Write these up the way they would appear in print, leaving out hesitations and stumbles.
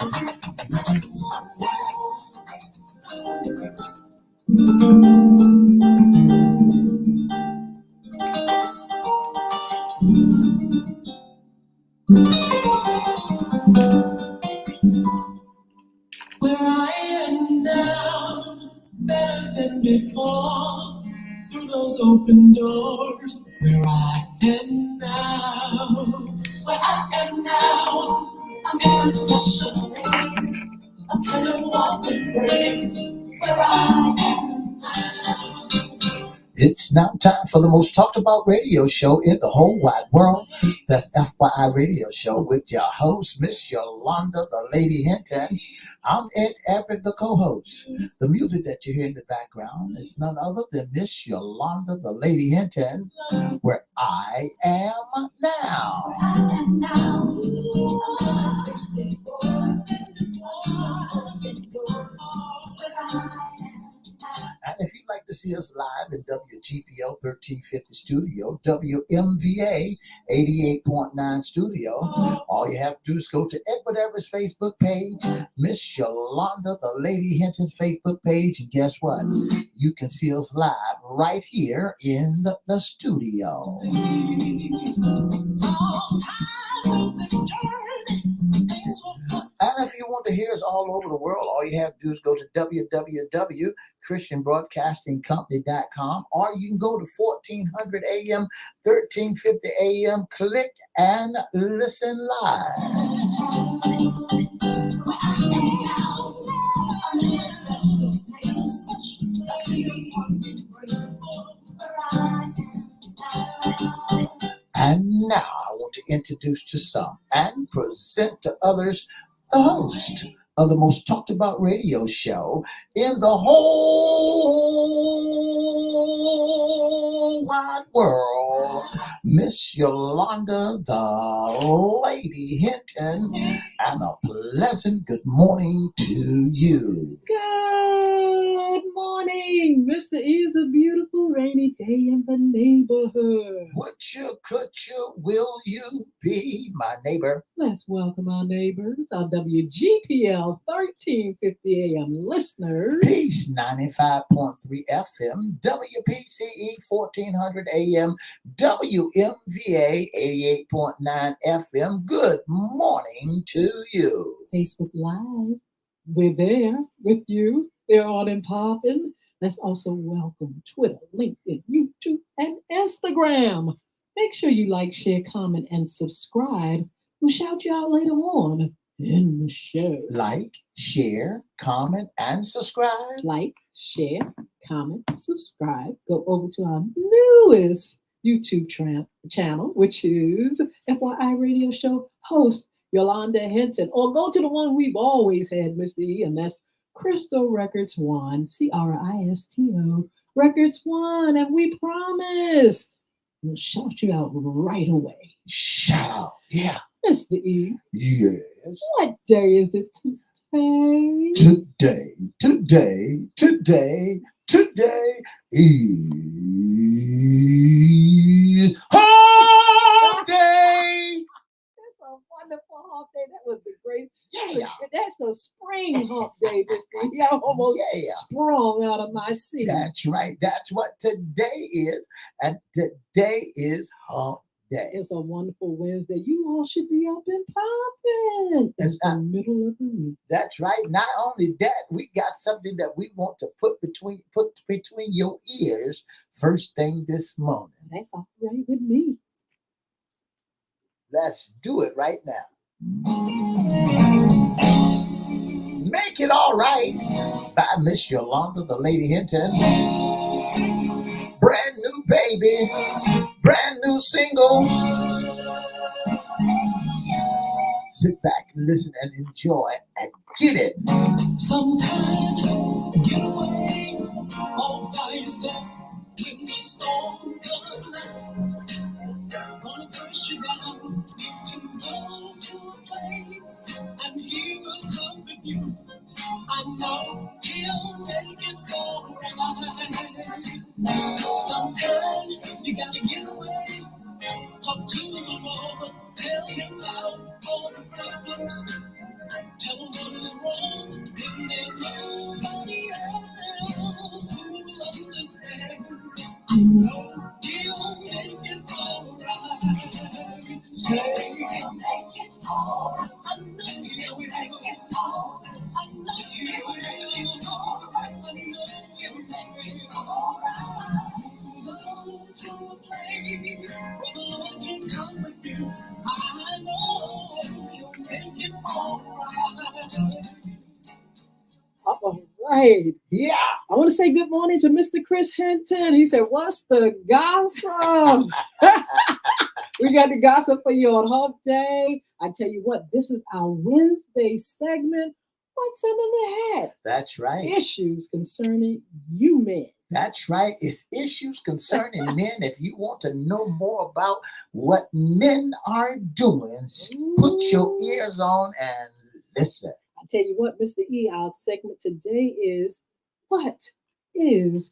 Where I am now, better than before, through those open doors. Where I am now, where I am now, I'm in a special place, a tender warm embrace. Where I am now. It's now time for the most talked about radio show in the whole wide world. That's FYI Radio Show with your host, Miss Yolanda, the Lady Hinton. I'm Ed Everett, the co-host. The music that you hear in the background is none other than Miss Yolanda, the Lady Hinton, where I am now. And if you'd like to see us live in WGPL 1350 studio, WMVA 88.9 studio, all you have to do is go to Edward Everett's Facebook page, Miss Yolanda, the Lady Hinton's Facebook page, and guess what? You can see us live right here in the studio. And if you want to hear us all over the world, all you have to do is go to www.christianbroadcastingcompany.com, or you can go to 1400 AM, 1350 AM, click and listen live. And now I want to introduce to some and present to others the host of the most talked about radio show in the whole wide world, Miss Yolanda, the Lady Hinton, and a pleasant good morning to you. Good morning. Mr. E, is a beautiful rainy day in the neighborhood. Would you, could you, will you be my neighbor? Let's welcome our neighbors, our WGPL 1350 AM listeners. Peace 95.3 FM, WPCE 1400 AM, WMVA 88.9 FM. Good morning to you. Facebook Live, we're there with you. They're on and popping. Let's also welcome Twitter, LinkedIn, YouTube, and Instagram. Make sure you like, share, comment, and subscribe. We'll shout you out later on in the show. Like, share, comment, and subscribe. Like, share, comment, subscribe. Go over to our newest YouTube channel, which is FYI Radio Show host Yolanda Hinton. Or go to the one we've always had, Mr. E, and that's Crystal Records One, Cristo Records One. And we promise we'll shout you out right away. Shout out, yeah. Mr. E. Yes. What day is it today? Today is Hump Day. That's a wonderful hump day. That was the great. Yeah. That's the spring hump day. This thing. I almost sprung out of my seat. That's right. That's what today is. And today is Hump Day. It's a wonderful Wednesday. You all should be up and popping. It's the middle of the week. That's right. Not only that, we got something that we want to put between your ears first thing this morning. That's all right with me. Let's do it right now. Make It All Right by Miss Yolanda, the Lady Hinton. Brand new baby, brand new single. Sit back and listen and enjoy and get it. Sometimes get away all by yourself when the storm comes. Gonna push you down. You can go to a place and he will comfort you. I know he'll make it all right. Sometimes you gotta get away. Talk to the Lord. Tell him about all the problems. Tell him All right. Yeah. I want to say good morning to Mr. Chris Hinton. He said, "What's the gossip?" We got the gossip for you on Hump Day. I tell you what, this is our Wednesday segment. What's under the hat? That's right. Issues concerning you men. That's right. It's issues concerning men. If you want to know more about what men are doing, put your ears on and listen. I tell you what, Mr. E, our segment today is what is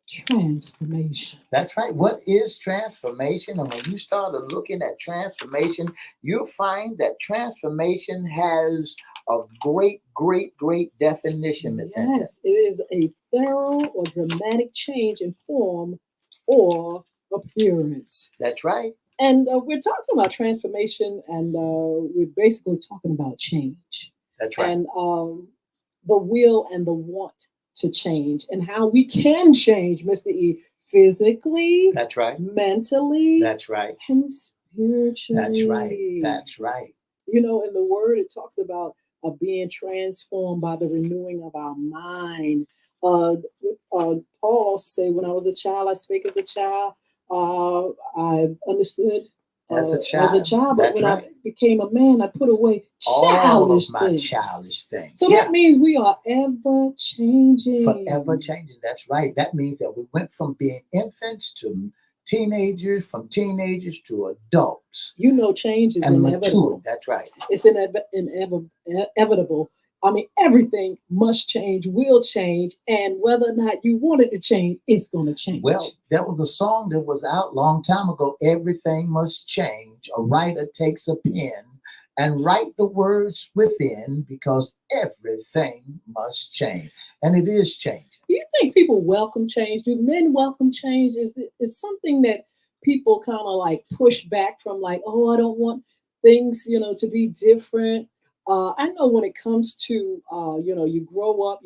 transformation? That's right. What is transformation? And when you start looking at transformation, you'll find that transformation has a great, great, great definition, Miss Hinton. Yes, it is a thorough or dramatic change in form or appearance. That's right. And we're talking about transformation, and we're basically talking about change. That's right. And the will and the want to change, and how we can change, Mr. E, physically. That's right. Mentally. That's right. And spiritually. That's right. That's right. You know, in the word, it talks about being transformed by the renewing of our mind. Paul also say, when I was a child, I spake as a child. I understood as a child. But when I became a man, I put away all of my childish things. So that means we are ever changing. Forever changing. That's right. That means that we went from being infants to teenagers, from teenagers to adults. You know, change is inevitable. Mature. That's right. It's inevitable. I mean, everything must change, will change, and whether or not you want it to change, it's going to change. Well, there was a song that was out a long time ago, Everything Must Change. A writer takes a pen and write the words within, because everything must change. And it is changing. Do you think people welcome change? Do men welcome change? Is it something that people kind of like push back from, like, oh, I don't want things, to be different? I know when it comes to, you grow up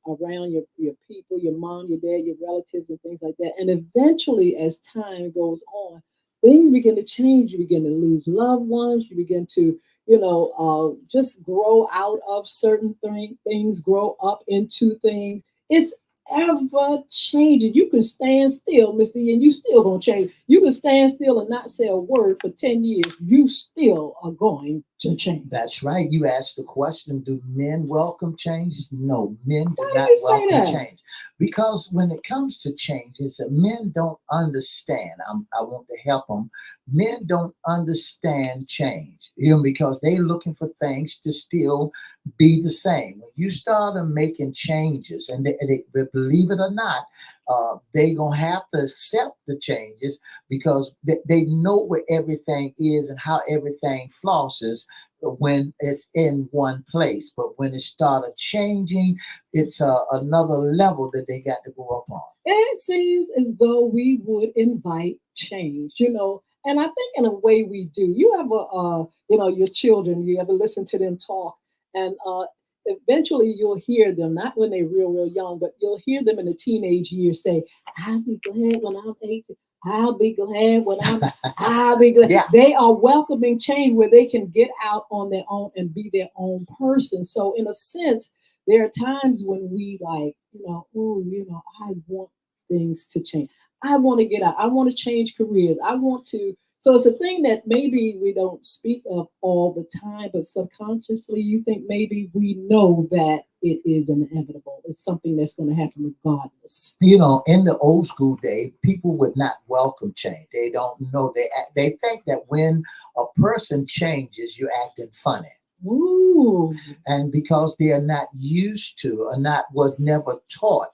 around your people, your mom, your dad, your relatives, and things like that. And eventually, as time goes on, things begin to change. You begin to lose loved ones. You begin to, just grow out of certain things, grow up into things. It's ever changing. You can stand still, Mr. E, and you still gonna change. You can stand still and not say a word for 10 years. You still are going to change. That's right. You asked the question, do men welcome change? No, men do not welcome change. Because when it comes to change, it's that men don't understand. I want to help them. Men don't understand change, because they're looking for things to still be the same. When you start making changes, and they believe it or not, they're going to have to accept the changes, because they know where everything is and how everything flosses when it's in one place. But when it started changing, it's another level that they got to go up on. It seems as though we would invite change, and I think in a way we do. You ever, your children, you ever listen to them talk, and eventually you'll hear them, not when they're real, real young, but you'll hear them in the teenage years say, I'll be glad when I'm 18. I'll be glad when I'll be glad. Yeah. They are welcoming change where they can get out on their own and be their own person. So in a sense, there are times when we like, I want things to change. I want to get out. I want to change careers. So it's a thing that maybe we don't speak of all the time, but subconsciously you think maybe we know that it is inevitable. It's something that's going to happen regardless. In the old school day, people would not welcome change. They don't know. They think that when a person changes, you're acting funny. Ooh. And because they are not used to, or was never taught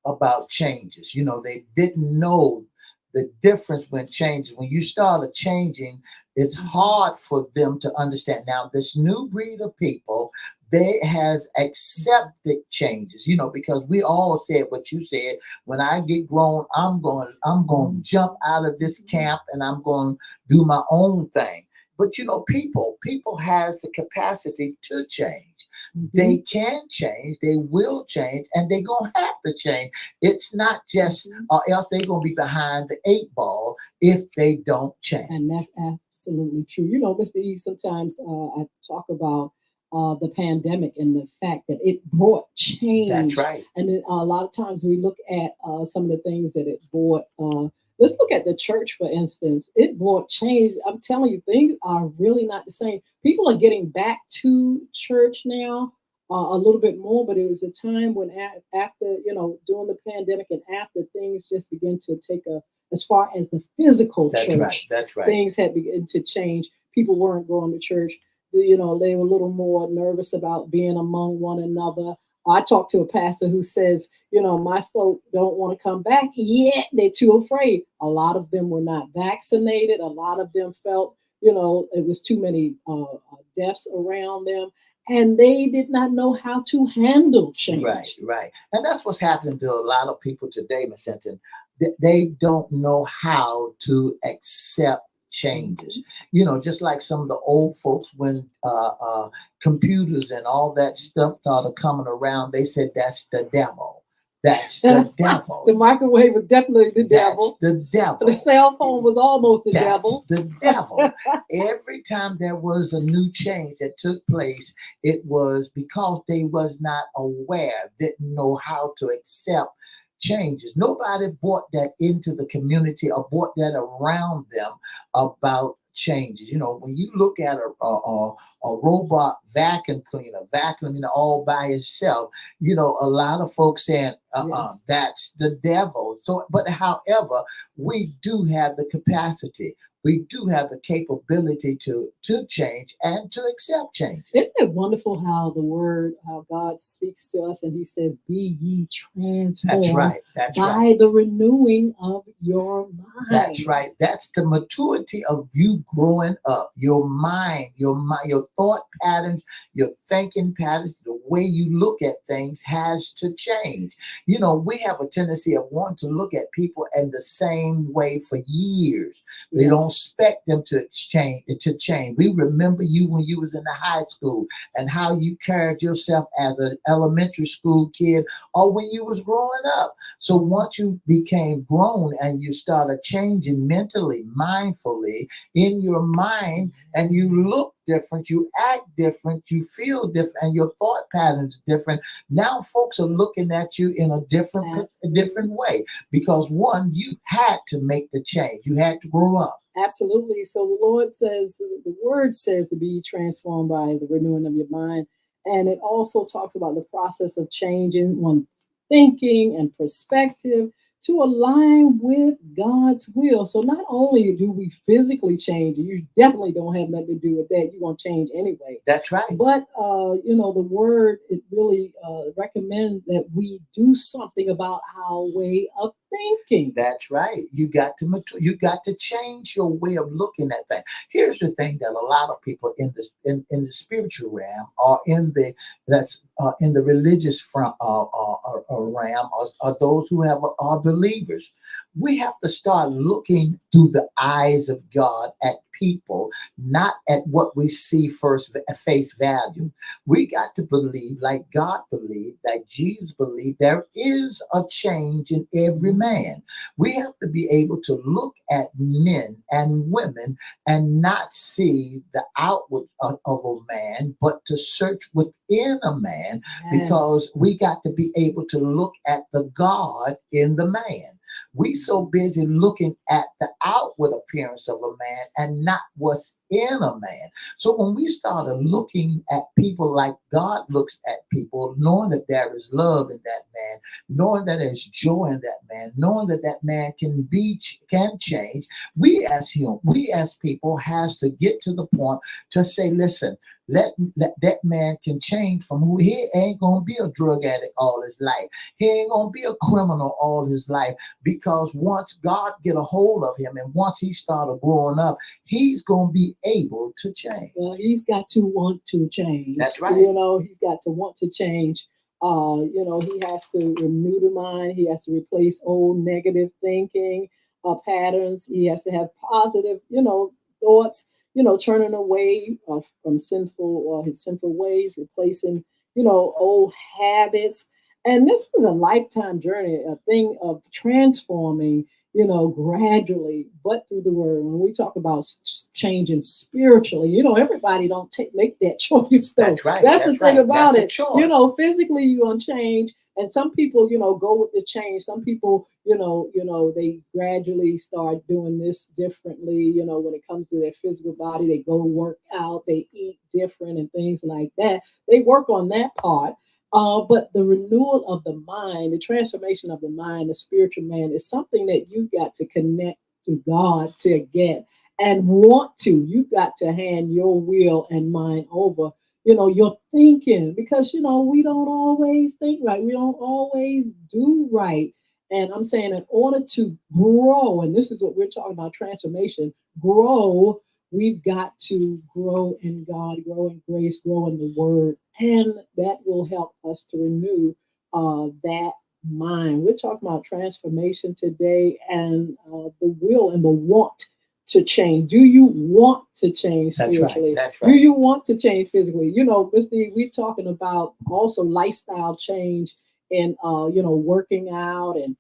about changes. They didn't know the difference when changing. When you started changing, it's hard for them to understand. Now, this new breed of people, they has accepted changes, because we all said what you said. When I get grown, I'm going to jump out of this camp and I'm going to do my own thing. But people has the capacity to change. Mm-hmm. They can change, they will change, and they're going to have to change. It's not just, or else they're going to be behind the 8 ball if they don't change. And that's absolutely true. Mr. E, sometimes I talk about the pandemic and the fact that it brought change. That's right. And then, a lot of times we look at some of the things that it brought. Let's look at the church, for instance. It brought change. I'm telling you, things are really not the same. People are getting back to church now a little bit more, but it was a time when after, during the pandemic and after things just began to take as far as the physical That's church, right. That's right. things had begun to change. People weren't going to church. They were a little more nervous about being among one another. I talked to a pastor who says, my folk don't want to come back yet. They're too afraid. A lot of them were not vaccinated. A lot of them felt, it was too many deaths around them. And they did not know how to handle change. Right, right. And that's what's happening to a lot of people today, Miss Hinton. They don't know how to accept changes. Just like some of the old folks, when computers and all that stuff started coming around, they said that's the devil. That's the devil. The microwave was definitely the devil. That's the devil. The cell phone was almost the devil. That's the devil. Every time there was a new change that took place, it was because they was not aware, didn't know how to accept changes. Nobody brought that into the community or brought that around them about changes. When you look at a robot vacuum cleaner, vacuuming all by itself, a lot of folks saying, Yes. that's the devil. So, but however, we do have the capacity. We do have the capability to change and to accept change. Isn't it wonderful how God speaks to us and he says, be ye transformed That's right. That's by right. the renewing of your mind. That's right. That's the maturity of you growing up. Your mind, your thought patterns, your thinking patterns, the way you look at things has to change. We have a tendency of wanting to look at people in the same way for years. They Yes. don't expect them to change. We remember you when you was in the high school and how you carried yourself as an elementary school kid or when you was growing up. So once you became grown and you started changing mentally, mindfully in your mind, and you look different, you act different, you feel different, and your thought patterns different. Now folks are looking at you in a different way because one, you had to make the change. You had to grow up. Absolutely. So the word says to be transformed by the renewing of your mind. And it also talks about the process of changing one's thinking and perspective to align with God's will. So not only do we physically change, you definitely don't have nothing to do with that. You're going to change anyway. That's right. But, the word, it really recommends that we do something about our way of thinking. That's right. You got to mature. You got to change your way of looking at things. Here's the thing that a lot of people in the spiritual realm or in the religious realm are those who are believers. We have to start looking through the eyes of God at people, not at what we see first at face value. We got to believe like God believed, like Jesus believed, there is a change in every man. We have to be able to look at men and women and not see the outward of a man, but to search within a man, because we got to be able to look at the God in the man. We so busy looking at the outward appearance of a man and not what's in a man. So when we started looking at people like God looks at people, knowing that there is love in that man, knowing that there's joy in that man, knowing that that man can change, we as people has to get to the point to say, listen, let that man can change from who he ain't gonna be a drug addict all his life. He ain't gonna be a criminal all his life, because once God get a hold of him and once he started growing up, he's gonna be able to change. Well, he's got to want to change. That's right. He's got to want to change. He has to renew the mind. He has to replace old negative thinking patterns. He has to have positive, thoughts, turning away from his sinful ways, replacing, old habits. And this is a lifetime journey, a thing of transforming gradually, but through the word. When we talk about changing spiritually, everybody don't make that choice though. That's right. That's the That's thing right. about That's a it. choice. Physically you're gonna change, and some people, go with the change. Some people, they gradually start doing this differently. When it comes to their physical body, they go work out, they eat different, and things like that. They work on that part. But the renewal of the mind, the transformation of the mind, the spiritual man is something that you got to connect to God to get and want to. You got to hand your will and mind over, your thinking, because, we don't always think right. We don't always do right. And I'm saying, in order to grow, and this is what we're talking about, transformation, grow, we've got to grow in God, grow in grace, grow in the word, and that will help us to renew that mind. We're talking about transformation today, and the will and the want to change. Do you want to change spiritually? That's Do right. you want to change physically? Mr. E, we're talking about also lifestyle change and working out and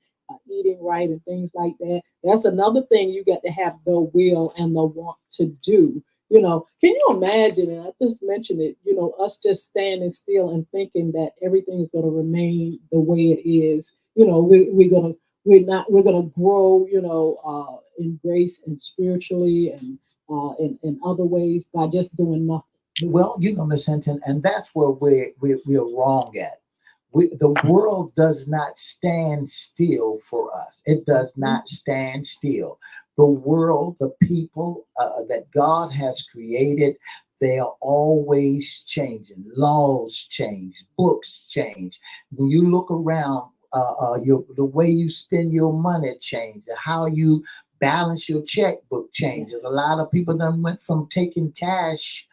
eating right and things like that. That's another thing you got to have the will and the want to do. Can you imagine? And I just mentioned it. Us just standing still and thinking that everything is going to remain the way it is. We're gonna grow. In grace and spiritually and in other ways by just doing nothing. Well, Miss Hinton, and that's where we're wrong at. The world does not stand still for us. It does not stand still. The world, the people that God has created, they are always changing. Laws change, books change. When you look around, the way you spend your money changes, how you balance your checkbook changes. A lot of people done went from taking cash,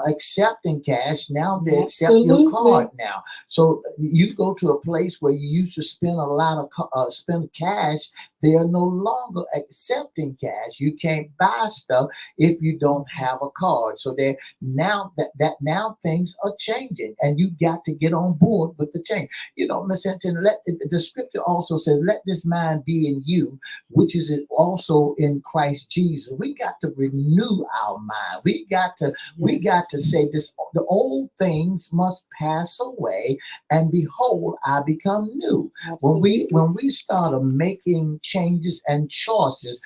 accepting cash. Now they accept your card now. So you go to a place where you used to spend a lot of spend cash. They are no longer accepting cash. You can't buy stuff if you don't have a card. So they now now things are changing, and you got to get on board with the change. Miss Hinton, the scripture also says, "Let this mind be in you, which is also in Christ Jesus." We got to renew our mind. We got to say this: the old things must pass away, and behold, I become new. Absolutely. When we start making changes and choices,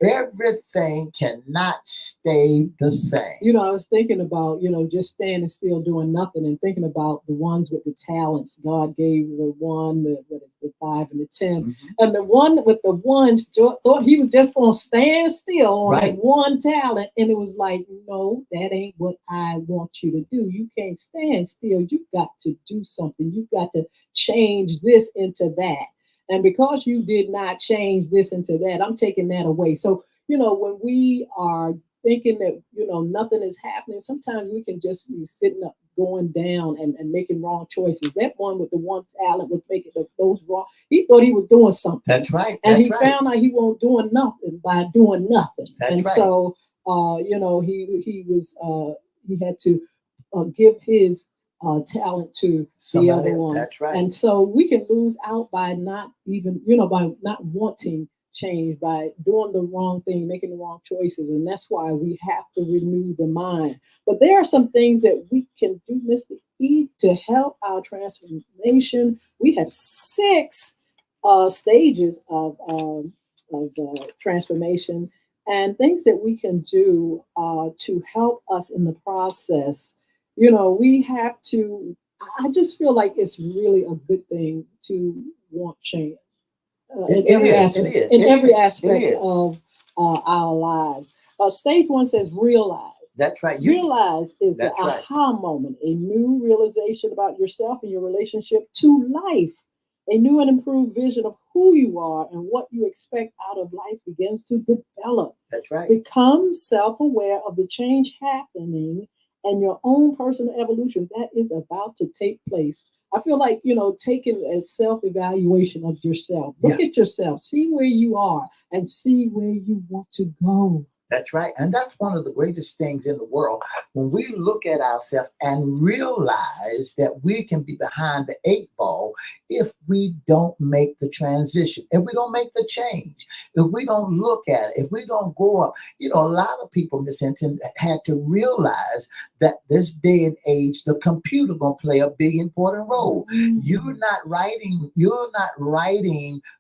everything cannot stay the same. I was thinking about, just standing still doing nothing, and thinking about the ones with the talents. God gave the one, the 5 and the 10. Mhm. And the one with the ones thought he was just going to stand still on Right. that one talent. And it was like, no, that ain't what I want you to do. You can't stand still. You've got to do something. You've got to change this into that. And because you did not change this into that, I'm taking that away. So, when we are thinking that, nothing is happening, sometimes we can just be sitting up, going down and making wrong choices. That one with the one talent was making those wrong. He thought he was doing something. That's right. And he That's right. found out he wasn't doing nothing by doing nothing. That's and right. so, he had to give his talent to the other one. That's right. And so we can lose out by not even, by not wanting change, by doing the wrong thing, making the wrong choices. And that's why we have to renew the mind. But there are some things that we can do, Mr. E, to help our transformation. We have 6 stages of transformation, and things that we can do to help us in the process. We have to, I just feel like it's really a good thing to want change in every aspect, of our lives. Stage 1 says realize. That's right. Realize is the That's right. aha moment, a new realization about yourself and your relationship to life. A new and improved vision of who you are and what you expect out of life begins to develop. That's right. Become self-aware of the change happening and your own personal evolution that is about to take place. I feel like, taking a self-evaluation of yourself. Look at yourself, see where you are and see where you want to go. That's right. And that's one of the greatest things in the world. When we look at ourselves and realize that we can be behind the eight ball if we don't make the transition, if we don't make the change, if we don't look at it, if we don't grow up. You know, a lot of people, Miss Hinton, had to realize that this day and age, the computer gonna play a big important role. You're not writing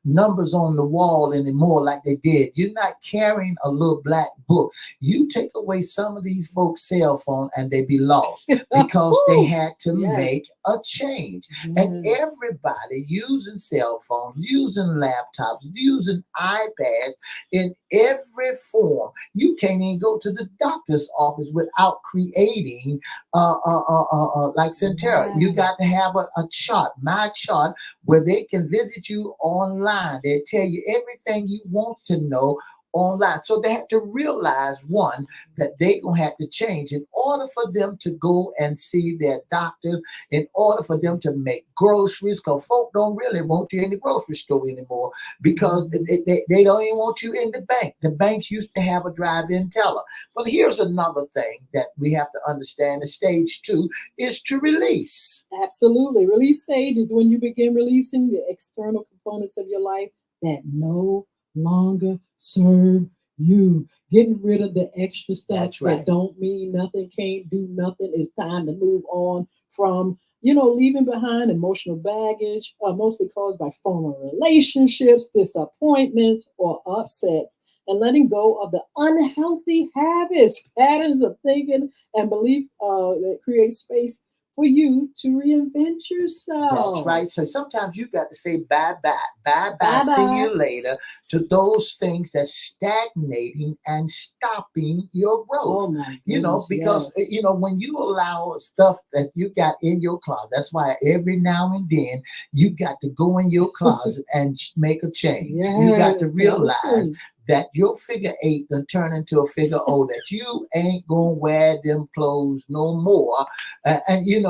numbers on the wall anymore like they did. You're not carrying a little black book. You take away some of these folks' cell phone and they be lost because they had to make a change. And everybody using cell phones, using laptops, using iPads in every form. You can't even go to the doctor's office without creating like Centera. You got to have a chart, my chart, where they can visit you online. They tell you everything you want to know online. So they have to realize, one, that they're going to have to change in order for them to go and see their doctors, in order for them to make groceries, because folk don't really want you in the grocery store anymore because they don't even want you in the bank. The banks used to have a drive-in teller. But here's another thing that we have to understand. The stage 2 is to release. Absolutely. Release stage is when you begin releasing the external components of your life that no longer serve you. Getting rid of the extra stuff that don't mean nothing, can't do nothing. It's time to move on from, leaving behind emotional baggage, mostly caused by former relationships, disappointments, or upsets, and letting go of the unhealthy habits, patterns of thinking, and belief that create space for you to reinvent yourself. That's right. So sometimes you got to say bye-bye, see you later to those things that's stagnating and stopping your growth. Oh my goodness, because when you allow stuff that you got in your closet, that's why every now and then you got to go in your closet and make a change. You got to realize that your figure 8 done turn into a figure O, that you ain't gonna wear them clothes no more, and you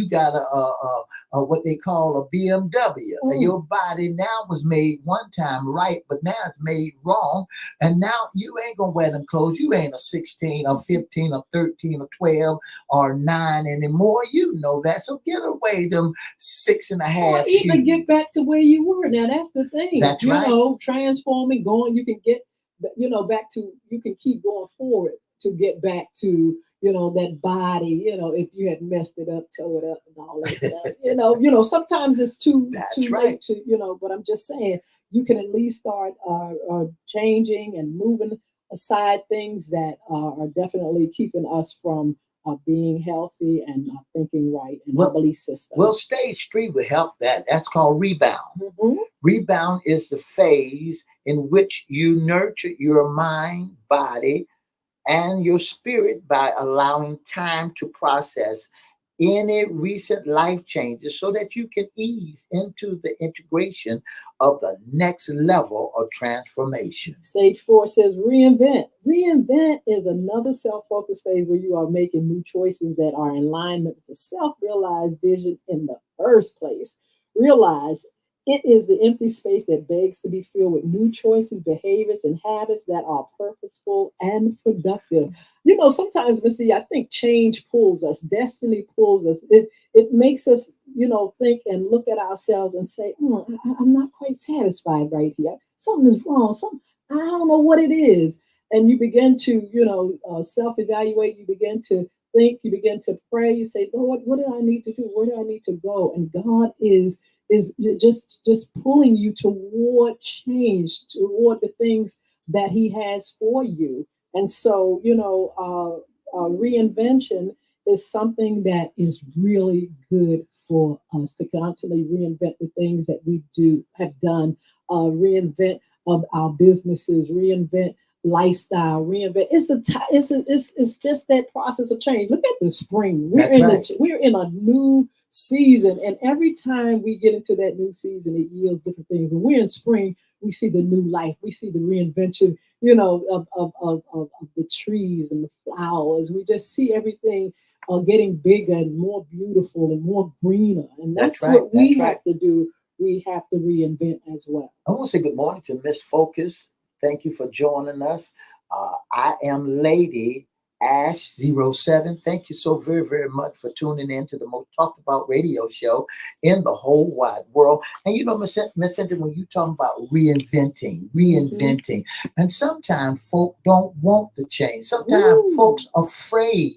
got a what they call a BMW. Your body now was made one time right, but now it's made wrong, and now you ain't gonna wear them clothes. You ain't a 16 or 15 or 13 or 12 or 9 anymore. You know that. So get away them 6.5 or even get back to where you were. Now that's the thing. That's right. Transforming, going, you can get back to, you can keep going forward to get back to that body, if you had messed it up, toe it up and all that stuff. Sometimes it's too late to, but I'm just saying you can at least start changing and moving aside things that are definitely keeping us from being healthy and thinking right in our belief system. Well, stage 3 will help that. That's called rebound. Mm-hmm. Rebound is the phase in which you nurture your mind, body, and your spirit by allowing time to process any recent life changes so that you can ease into the integration of the next level of transformation. Stage 4 says reinvent. Reinvent is another self-focused phase where you are making new choices that are in alignment with the self-realized vision in the first place. Realize it is the empty space that begs to be filled with new choices, behaviors, and habits that are purposeful and productive. Sometimes, Missy, I think change pulls us, destiny pulls us. It makes us, think and look at ourselves and say, I'm not quite satisfied right here. Something is wrong. I don't know what it is. And you begin to, self-evaluate. You begin to think. You begin to pray. You say, Lord, what do I need to do? Where do I need to go? And God is just pulling you toward change, toward the things that he has for you. And so, reinvention is something that is really good for us to constantly reinvent the things that we have done, reinvent our businesses, reinvent lifestyle, reinvent. It's just that process of change. Look at the spring. We're in a new season, and every time we get into that new season, it yields different things. When we're in spring, we see the new life. We see the reinvention, of the trees and the flowers. We just see everything getting bigger and more beautiful and more greener. And that's what we have to do. We have to reinvent as well. I want to say good morning to Miss Focus. Thank you for joining us. I am Lady Ash 07. Thank you so very, very much for tuning in to the most talked about radio show in the whole wide world. And Miss Cynthia, when you talk about reinventing, and sometimes folk don't want to change. Sometimes folks afraid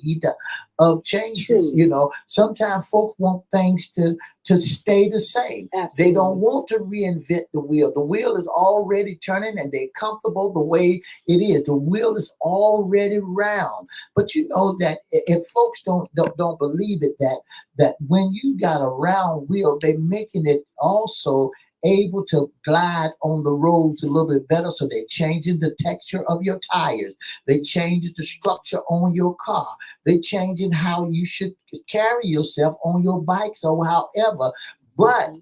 of changes. True. Sometimes folk want things to stay the same. Absolutely. They don't want to reinvent the wheel. The wheel is already turning and they're comfortable the way it is. The wheel is already round. But you know that if folks don't believe it, that when you got a round wheel, they're making it also able to glide on the roads a little bit better. So they're changing the texture of your tires. They changing the structure on your car. They changing how you should carry yourself on your bikes or however. But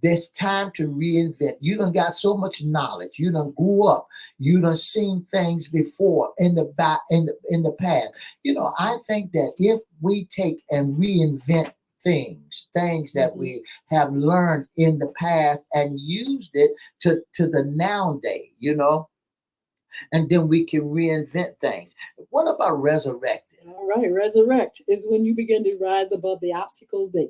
there's time to reinvent. You done got so much knowledge. You done grew up. You done seen things before in the past. I think that if we take and reinvent things that we have learned in the past and used it to the now day, and then we can reinvent things. What about resurrecting? All right, resurrect is when you begin to rise above the obstacles that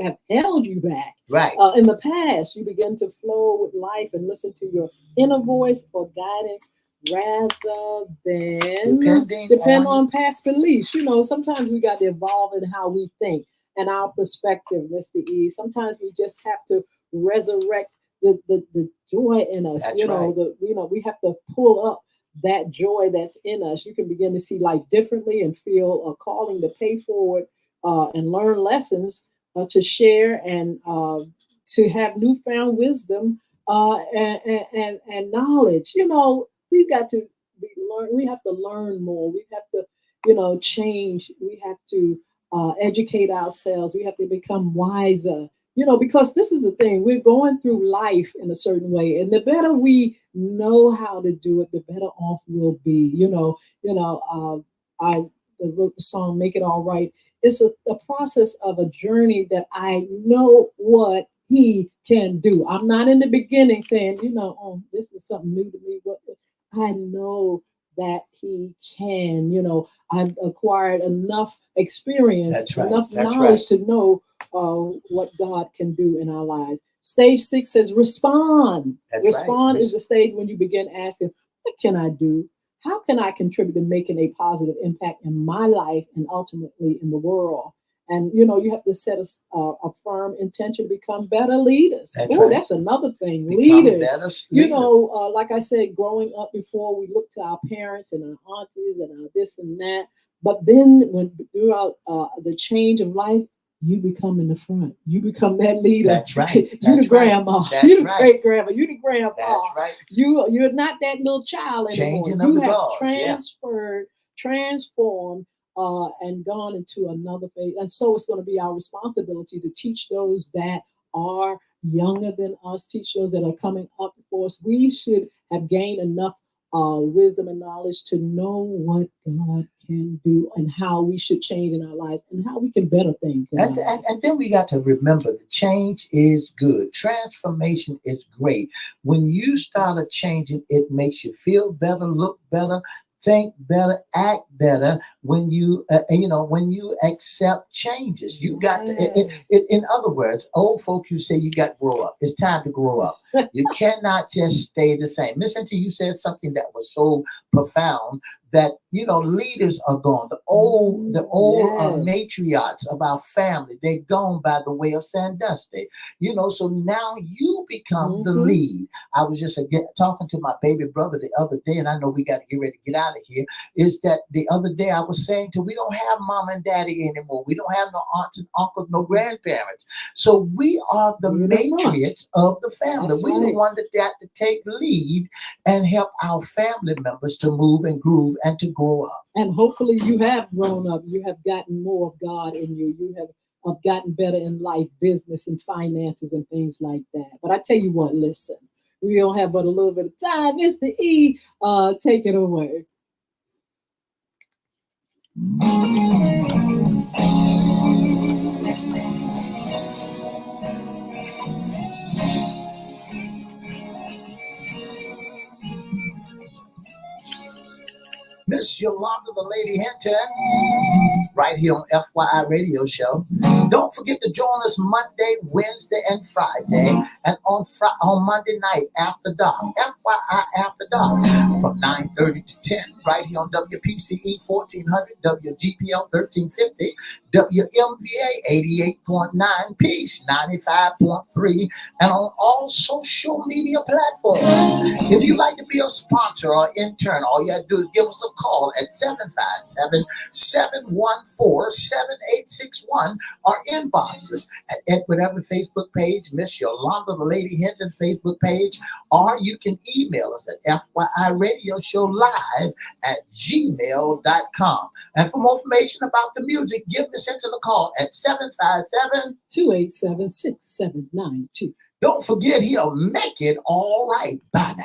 have held you back. Right. In the past, you begin to flow with life and listen to your inner voice for guidance rather than depend on past beliefs. Sometimes we got to evolve in how we think and our perspective, Mr. E. Sometimes we just have to resurrect the joy in us. That's We have to pull up that joy that's in us. You can begin to see life differently and feel a calling to pay forward and learn lessons to share and to have newfound wisdom and knowledge. We've got to learn. We have to learn more. We have to, change. We have to educate ourselves. We have to become wiser. Because this is the thing, we're going through life in a certain way, and the better we know how to do it, the better off we'll be. I wrote the song "Make It All Right." It's a process of a journey that I know what he can do. I'm not in the beginning saying, oh, this is something new to me. But I know that he can. I've acquired enough experience, enough knowledge to know what God can do in our lives. Stage 6 says respond. Respond is the stage when you begin asking, what can I do? How can I contribute to making a positive impact in my life and ultimately in the world? And you have to set a firm intention to become better leaders. That's another thing. Leaders. Like I said, growing up before, we looked to our parents and our aunties and our this and that. But then throughout the change of life, you become in the front. You become that leader. That's right. You the grandma. You the great grandma. You the grandpa. That's right. You're not that little child anymore. You have transformed, and gone into another phase. And so it's going to be our responsibility to teach those that are younger than us, teach those that are coming up before us. We should have gained enough wisdom and knowledge to know what God can do and how we should change in our lives and how we can better things. And then we got to remember the change is good. Transformation is great. When you start changing, it makes you feel better, look better, think better, act better. When you when you accept changes, you got to, in other words, old folks, you say you got to grow up. It's time to grow up. You cannot just stay the same. Miss Hinton, you said something that was so profound, that leaders are gone. The old matriarchs of our family, they're gone by the way of Sandusky. So now you become the lead. I was just talking to my baby brother the other day, and I know we got to get ready to get out of here. Is that the other day I was saying we don't have mom and daddy anymore. We don't have no aunts and uncles, no grandparents. So we are the matriarchs of the family. We're the one that got to take lead and help our family members to move and groove and to grow up. And hopefully you have grown up. You have gotten more of God in you. You have gotten better in life, business, and finances and things like that. But I tell you what, listen, we don't have but a little bit of time. Mr. E, take it away. Miss Yolanda, the Lady Hinton, right here on FYI Radio Show. Don't forget to join us Monday, Wednesday, and Friday, and on Monday night after dark, FYI After Dark, from 9:30 to 10, right here on WPCE 1400, WGPL 1350, WMVA 88.9, Peace 95.3, and on all social media platforms. If you'd like to be a sponsor or intern, all you have to do is give us a call at 757-714-7861 or inbox us at whatever Facebook page, Miss Yolanda, the Lady Hinton Facebook page, or you can email us at FYIRadiosHowLive@gmail.com. And for more information about the music, give Miss Hinton a call at 757-287-6792. Don't forget, he'll make it all right. Bye now.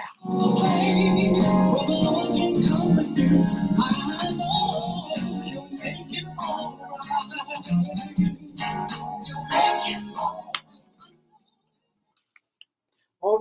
All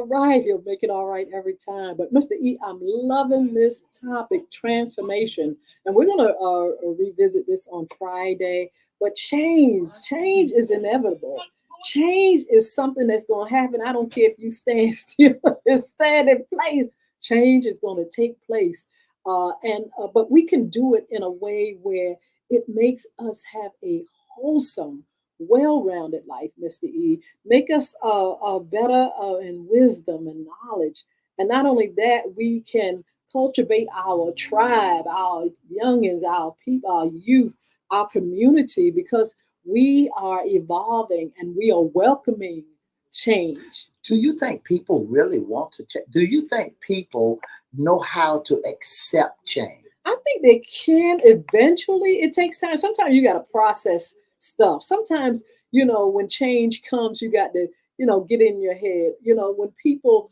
right. He'll make it all right every time. But Mr. E, I'm loving this topic, transformation. And we're going to revisit this on Friday. But change is inevitable. Change is something that's going to happen. I don't care if you stand still and stand in place. Change is going to take place. But we can do it in a way where it makes us have a wholesome, well-rounded life, Mr. E. Make us better in wisdom and knowledge. And not only that, we can cultivate our tribe, our youngins, our people, our youth, our community, because we are evolving and we are welcoming change. Do you think people really want to change? Do you think people know how to accept change? I think they can eventually. It takes time. Sometimes you got to process stuff. Sometimes, when change comes, you got to, get in your head. When people,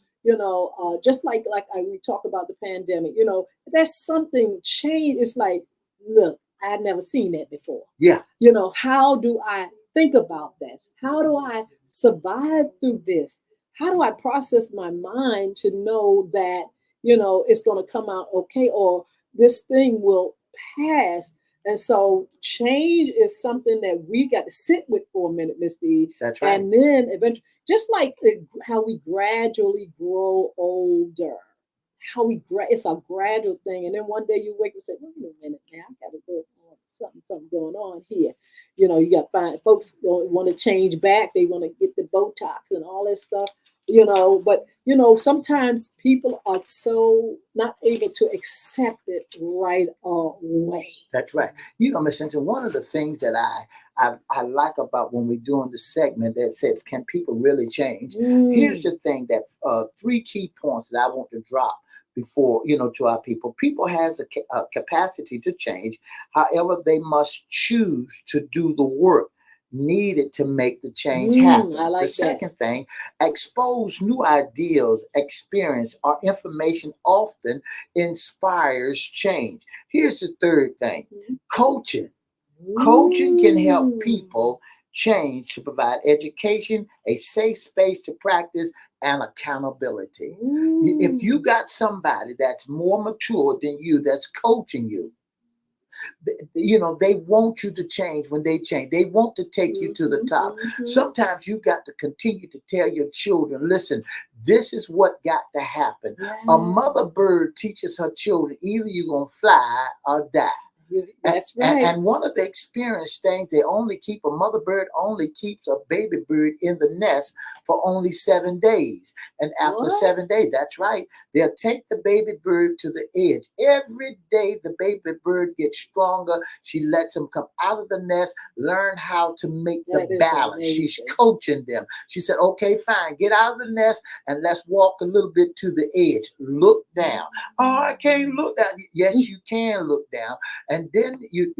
just like we talk about the pandemic, that's something change. It's like, look, I had never seen that before. Yeah. How do I think about this? How do I survive through this? How do I process my mind to know that, it's going to come out okay, or this thing will pass? And so change is something that we got to sit with for a minute, Miss D. That's right. And then eventually, just like how we gradually grow older, it's a gradual thing. And then one day you wake up and say, wait a minute, man, I got to go on something going on here. You got folks want to change back. They want to get the Botox and all that stuff. But sometimes people are so not able to accept it right away. That's right. Miss Hinton, one of the things that I like about when we're doing the segment that says, can people really change? Here's the thing, that 3 key points that I want to drop before, to our people. People has the capacity to change. However, they must choose to do the work needed to make the change happen. I like the second thing, expose new ideas, experience, or information often inspires change. Here's the third thing, coaching. Coaching can help people change to provide education, a safe space to practice, and accountability. If you got somebody that's more mature than you that's coaching you, they want you to change. When they change, they want to take you to the top. Sometimes you got to continue to tell your children, listen, this is what got to happen. A mother bird teaches her children, either you're going to fly or die. That's right. And one of the experienced things, a mother bird only keeps a baby bird in the nest for only 7 days. And after 7 days, that's right, they'll take the baby bird to the edge. Every day the baby bird gets stronger. She lets them come out of the nest, learn how to make the balance. Amazing. She's coaching them. She said, okay, fine, get out of the nest and let's walk a little bit to the edge. Look down. Oh, I can't look down. Yes, you can look down. And then you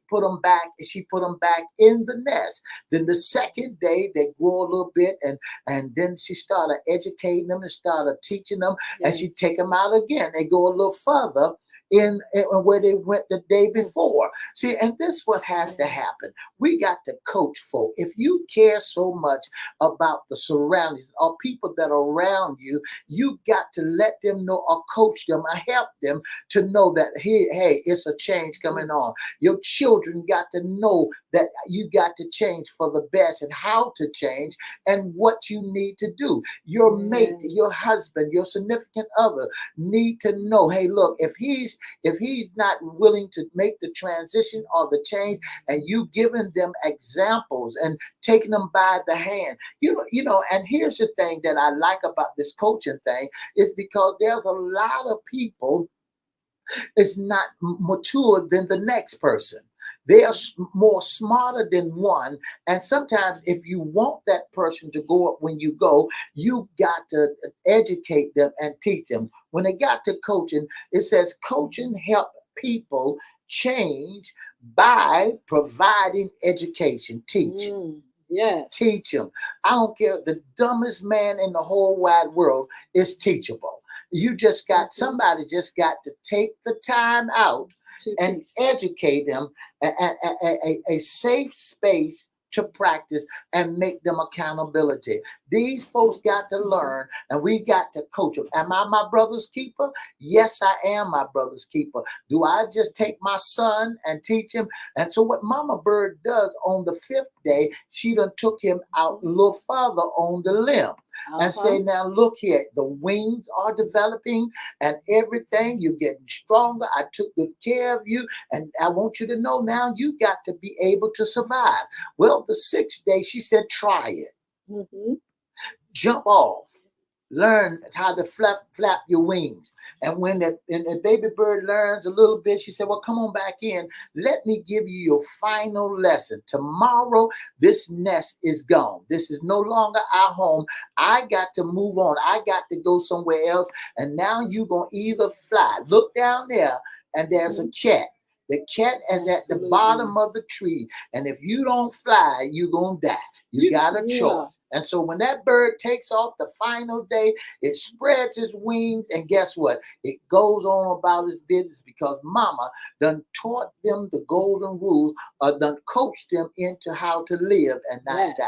put them back. She put them back in the nest. Then the second day they grow a little bit, and then she started educating them and started teaching them, and she take them out again. They go a little further in where they went the day before. See, and this what has to happen. We got to coach folk. If you care so much about the surroundings or people that are around you, you got to let them know or coach them or help them to know that hey, it's a change coming on. Your children got to know that you got to change for the best and how to change and what you need to do. Your mate, your husband, your significant other need to know, hey, look, if he's not willing to make the transition or the change, and you giving them examples and taking them by the hand, and here's the thing that I like about this coaching thing is because there's a lot of people is not mature than the next person. They are more smarter than one. And sometimes if you want that person to go up when you go, you got to educate them and teach them. When they got to coaching, it says coaching help people change by providing education, teaching. Yes. Teach them. I don't care. The dumbest man in the whole wide world is teachable. You just got somebody just got to take the time out and educate them a safe space to practice and make them accountability. These folks got to learn, and we got to coach them. Am I my brother's keeper? Yes, I am my brother's keeper. Do I just take my son and teach him? And so what Mama Bird does on the 5th day, she done took him out a little further on the limb. And say, now look here, the wings are developing and everything. You're getting stronger. I took good care of you. And I want you to know now you got to be able to survive. Well, the 6th day, she said, try it. Jump off. Learn how to flap your wings. And when the baby bird learns a little bit, she said, well, come on back in. Let me give you your final lesson. Tomorrow, this nest is gone. This is no longer our home. I got to move on. I got to go somewhere else. And now you're going to either fly. Look down there, and there's a cat. The cat is at the bottom of the tree. And if you don't fly, you're going to die. You got a choice. And so when that bird takes off the final day, it spreads its wings, and guess what? It goes on about its business because Mama done taught them the golden rules, or done coached them into how to live and not die.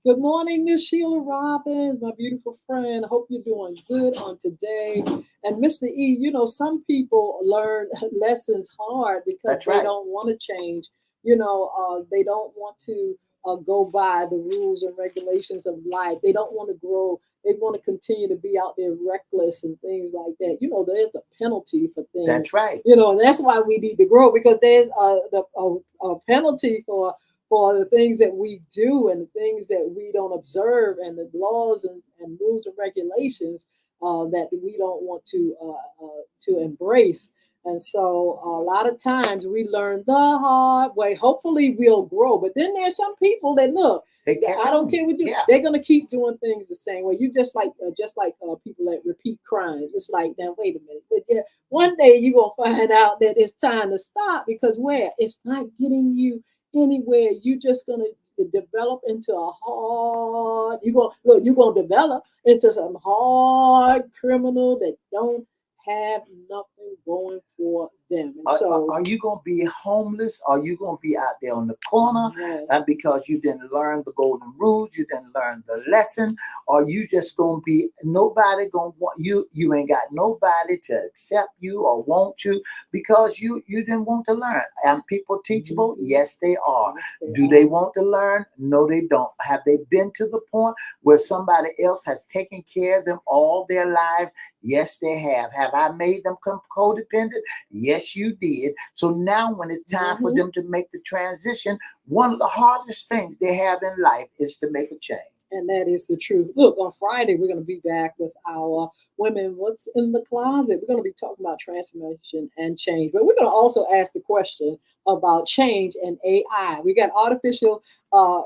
Good morning, Miss Sheila Robbins, my beautiful friend. I hope you're doing good on today. And Mr. E, some people learn lessons hard because they don't want to change. They don't want to go by the rules and regulations of life. They don't want to grow. They want to continue to be out there reckless and things like that. There's a penalty for things. That's right. And that's why we need to grow, because there's a penalty for the things that we do and the things that we don't observe, and the laws and rules and regulations that we don't want to embrace. And so a lot of times we learn the hard way. Hopefully we'll grow. But then there's some people that look, I don't care what you do. Yeah. They're going to keep doing things the same way. You just like people that repeat crimes. It's like, now, wait a minute. But yeah, one day you're going to find out that it's time to stop, because it's not getting you anywhere. You're just going to develop into a hard, you're going to develop into some hard criminal that don't have nothing going for them. And are you going to be homeless? Are you going to be out there on the corner? Yes. And because you didn't learn the golden rules, you didn't learn the lesson, or you just going to be nobody going to want you? You ain't got nobody to accept you or want you because you didn't want to learn. And people teachable? Yes, they are. Yes, Do they want to learn? No, they don't. Have they been to the point where somebody else has taken care of them all their lives? Yes, they have. Have I made them codependent? Yes, you did. So now when it's time for them to make the transition, one of the hardest things they have in life is to make a change. And that is the truth. Look, on Friday, we're going to be back with our Women What's in the Closet. We're going to be talking about transformation and change. But we're going to also ask the question about change and AI. We got artificial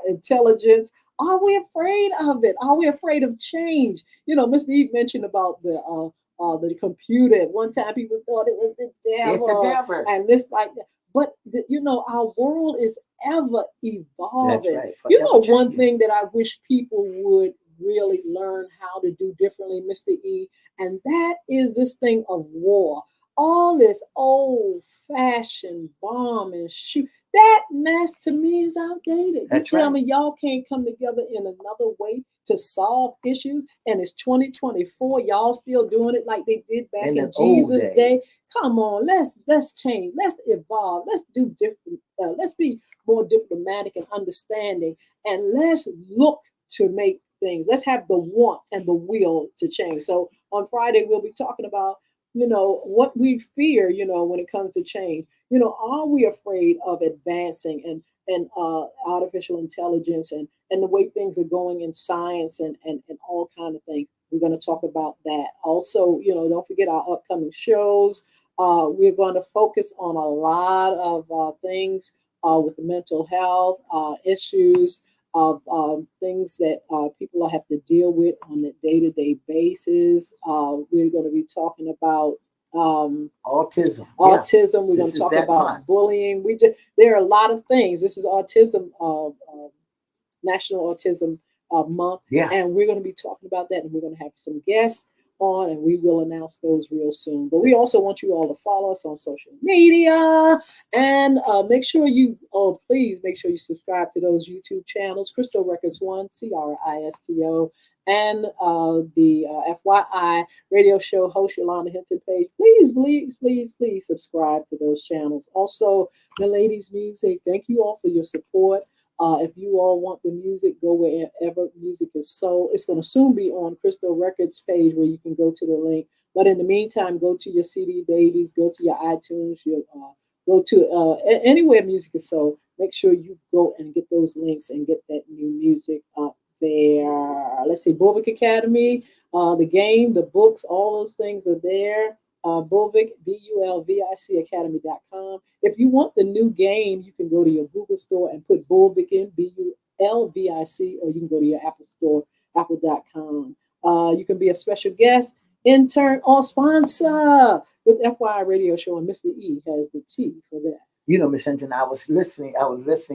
intelligence. Are we afraid of it? Are we afraid of change? Mr. Eve mentioned about the computer. At one time, people thought it was the devil. It's the devil. And this like that. But, our world is ever evolving. That's right. One thing that I wish people would really learn how to do differently, Mr. E, and that is this thing of war. All this old fashioned bomb and shoot. That mess to me is outdated. You That's tell right. me y'all can't come together in another way to solve issues, and it's 2024. Y'all still doing it like they did back In the in old Jesus' days. day. Come on, let's change. Let's evolve. Let's do different. Let's be more diplomatic and understanding, and let's look to make things. Let's have the want and the will to change. So on Friday we'll be talking about what we fear, when it comes to change. Are we afraid of advancing and artificial intelligence and the way things are going in science and all kind of things. We're going to talk about that. Also, don't forget our upcoming shows. We're going to focus on a lot of things with mental health issues, of things that people have to deal with on a day-to-day basis. We're going to be talking about Autism. Yeah. autism. We're going This to is talk that month. about bullying. There are a lot of things. This is autism National Autism Month, Yeah. and we're going to be talking about that, and we're going to have some guests on, and we will announce those real soon. But we also want you all to follow us on social media and make sure please make sure you subscribe to those YouTube channels, Crystal Records One, CRISTO, and the FYI radio show host Yolanda Hinton page. Please, please, please, please subscribe to those channels. Also, the ladies' music. Thank you all for your support. If you all want the music, go wherever music is sold. It's going to soon be on Crystal Records page where you can go to the link. But in the meantime, go to your CD Babies, go to your iTunes, go to anywhere music is sold. Make sure you go and get those links and get that new music up there. Let's see, Bulvic Academy, the game, the books, all those things are there. Bulvic, BULVIC Academy.com. If you want the new game, you can go to your Google store and put Bulvic in, BULVIC, or you can go to your Apple store, apple.com. You can be a special guest, intern, or sponsor with FYI Radio Show, and Mr. E has the T for that. Miss Hinton, I was listening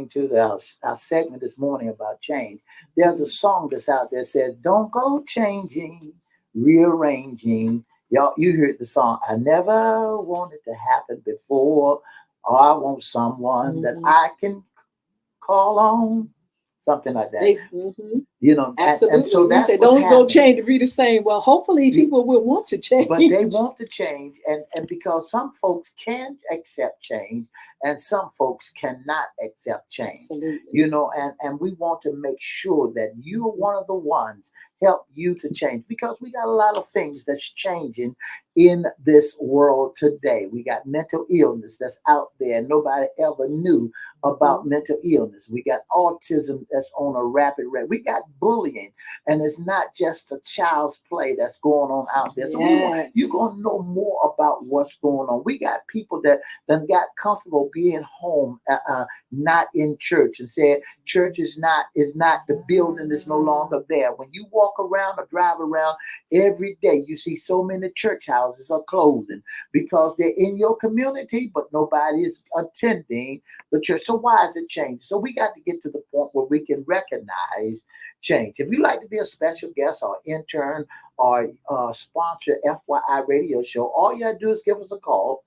to our segment this morning about change. There's a song that's out there that says, "Don't go changing, rearranging." Y'all, you heard the song. I never wanted to happen before. Or I want someone that Mm-hmm. I can call on. Something like that. Mm-hmm. And Absolutely. so We that's say what's don't happening. change to be the same. Well, hopefully people will want to But they change. want to change, and because some folks can accept change and some folks cannot accept change, Absolutely. and we want to make sure that you're Mhm. one of the ones help you to change, because we got a lot of things that's changing in this world today. We got mental illness that's out there, nobody ever knew about Mhm. mental illness. We got autism that's on a rapid rate. We got bullying, and it's not just a child's play that's going on out there. So you're Yes. gonna know more about what's going on. We got people that then got comfortable being home, not in church, and said church is not the building is no longer there. When you walk around or drive around every day, you see so many church houses are closing because they're in your community, but nobody is attending the church. So why is it changing? So we got to get to the point where we can recognize change. If you'd like to be a special guest or intern or sponsor FYI radio show, all you got to do is give us a call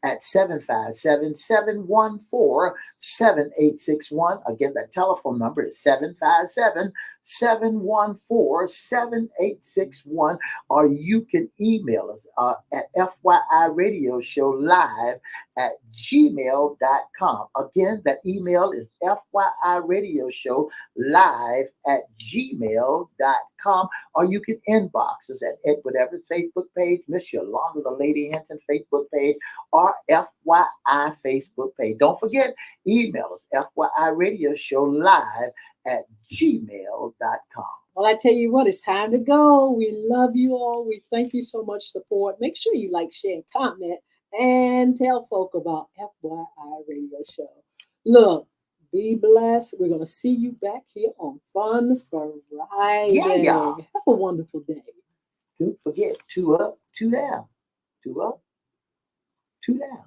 at 757-714-7861. Again, that telephone number is 757-714-7861. Or you can email us at FYI at gmail.com. Again, that email is FYI at gmail.com. Or you can inbox us at Edward Everett Facebook page, Miss Yolanda the Lady Hinton Facebook page, or FYI Facebook page. Don't forget, email us FYI at gmail.com. Well, I tell you what, it's time to go. We love you all. We thank you so much support. Make sure you like, share, and comment, and tell folk about FYI Radio Show. Look, be blessed. We're going to see you back here on Fun Yeah, Friday. y'all. Have a wonderful day. Don't forget, two up, two down. Two up, two down.